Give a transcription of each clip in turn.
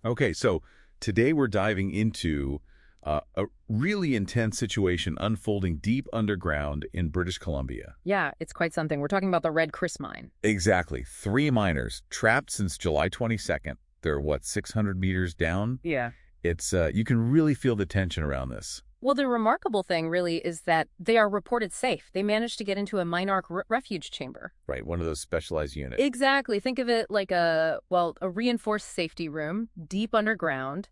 Okay, so today we're diving into a really intense situation unfolding deep underground in British Columbia. Yeah, it's quite something. We're talking about the Red Chris mine. Exactly. 3 miners trapped since July 22nd. They're, what, 600 meters down? Yeah. It's you can really feel the tension around this. Well, the remarkable thing really is that they are reported safe. They managed to get into a Minark refuge chamber. Right, one of those specialized units. Exactly. Think of it like a reinforced safety room deep underground.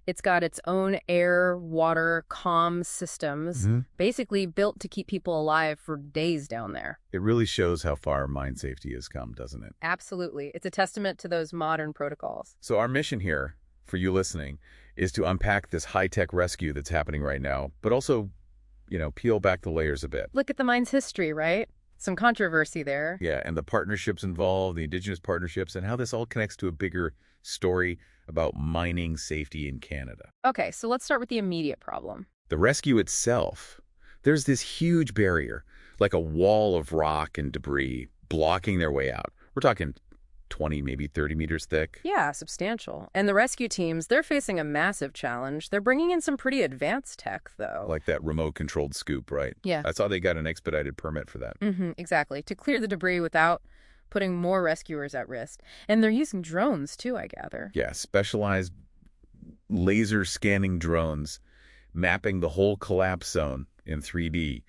It's got its own air, water, comm systems, basically built to keep people alive for days down there. It really shows how far mine safety has come, doesn't it? Absolutely. It's a testament to those modern protocols. So our mission here, for you listening, is to unpack this high-tech rescue that's happening right now, but also, peel back the layers a bit. Look at the mine's history, right? Some controversy there. Yeah, and the partnerships involved, the indigenous partnerships, and how this all connects to a bigger story about mining safety in Canada. Okay, so let's start with the immediate problem. The rescue itself, there's this huge barrier, like a wall of rock and debris blocking their way out. We're talking 20, maybe 30 meters thick. Yeah, substantial. And the rescue teams, they're facing a massive challenge. They're bringing in some pretty advanced tech, though. Like that remote-controlled scoop, right? Yeah. I saw they got an expedited permit for that. Exactly. To clear the debris without putting more rescuers at risk. And they're using drones, too, I gather. Yeah, specialized laser scanning drones mapping the whole collapse zone in 3D.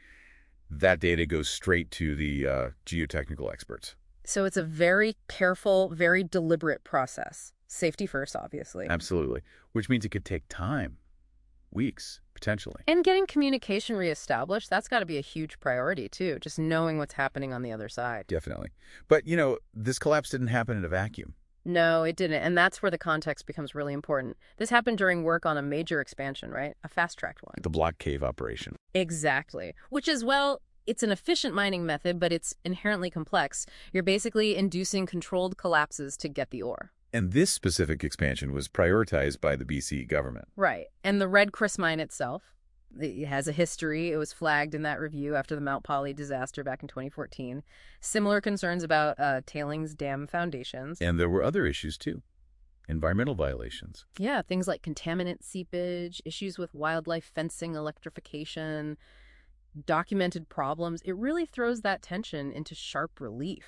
That data goes straight to the geotechnical experts. So it's a very careful, very deliberate process. Safety first, obviously. Absolutely. Which means it could take time. Weeks, potentially. And getting communication reestablished, that's got to be a huge priority, too. Just knowing what's happening on the other side. Definitely. But, this collapse didn't happen in a vacuum. No, it didn't. And that's where the context becomes really important. This happened during work on a major expansion, right? A fast-tracked one. The block cave operation. Exactly. Which is, it's an efficient mining method, but it's inherently complex. You're basically inducing controlled collapses to get the ore. And this specific expansion was prioritized by the BC government. Right. And the Red Chris mine itself, it has a history. It was flagged in that review after the Mount Poly disaster back in 2014. Similar concerns about tailings dam foundations. And there were other issues, too. Environmental violations. Yeah, things like contaminant seepage, issues with wildlife fencing, electrification, documented problems. It really throws that tension into sharp relief,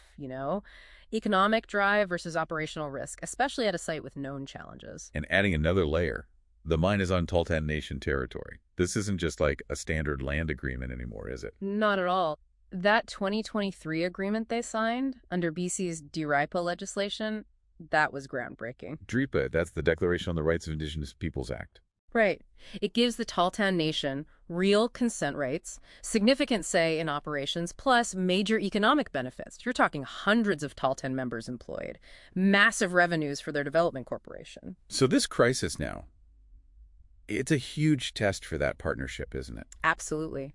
Economic drive versus operational risk, especially at a site with known challenges. And adding another layer, the mine is on Tahltan Nation territory. This isn't just like a standard land agreement anymore, is it? Not at all. That 2023 agreement they signed under BC's DRIPA legislation, that was groundbreaking. DRIPA, that's the Declaration on the Rights of Indigenous Peoples Act. Right. It gives the Tahltan Nation real consent rights, significant say in operations, plus major economic benefits. You're talking hundreds of Tahltan members employed, massive revenues for their development corporation. So this crisis now, it's a huge test for that partnership, isn't it? Absolutely.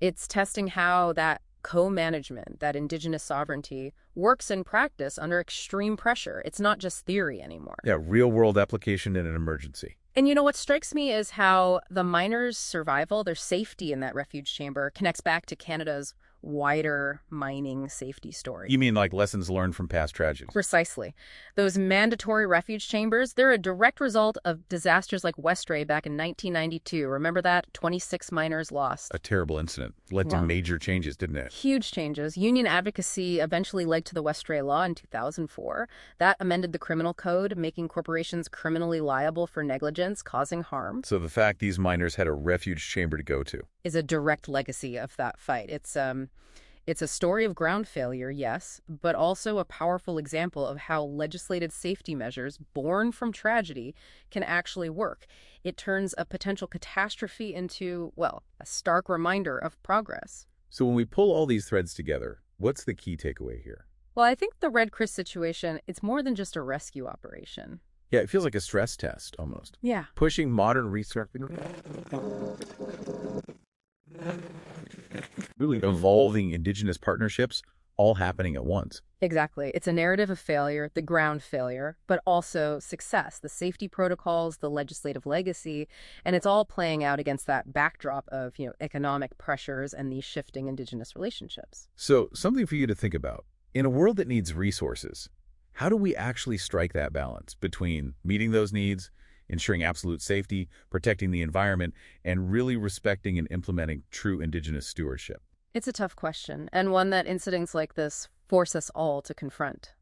It's testing how that co-management, that indigenous sovereignty, works in practice under extreme pressure. It's not just theory anymore. Yeah, real-world application in an emergency. And what strikes me is how the miners' survival, their safety in that refuge chamber, connects back to Canada's wider mining safety story. You mean like lessons learned from past tragedies? Precisely. Those mandatory refuge chambers, they're a direct result of disasters like Westray back in 1992. Remember that? 26 miners lost. A terrible incident. Led to major changes, didn't it? Huge changes. Union advocacy eventually led to the Westray Law in 2004. That amended the criminal code, making corporations criminally liable for negligence causing harm. So the fact these miners had a refuge chamber to go to is a direct legacy of that fight. It's a story of ground failure, yes, but also a powerful example of how legislated safety measures born from tragedy can actually work. It turns a potential catastrophe into, a stark reminder of progress. So when we pull all these threads together, what's the key takeaway here? Well, I think the Red Chris situation, it's more than just a rescue operation. Yeah, it feels like a stress test, almost. Yeah. Pushing modern research, really evolving indigenous partnerships, all happening at once. Exactly. It's a narrative of failure, the ground failure, but also success, the safety protocols, the legislative legacy, and it's all playing out against that backdrop of, economic pressures and these shifting indigenous relationships. So something for you to think about. In a world that needs resources, How do we actually strike that balance between meeting those needs, ensuring absolute safety, protecting the environment, and really respecting and implementing true indigenous stewardship? It's a tough question, and one that incidents like this force us all to confront.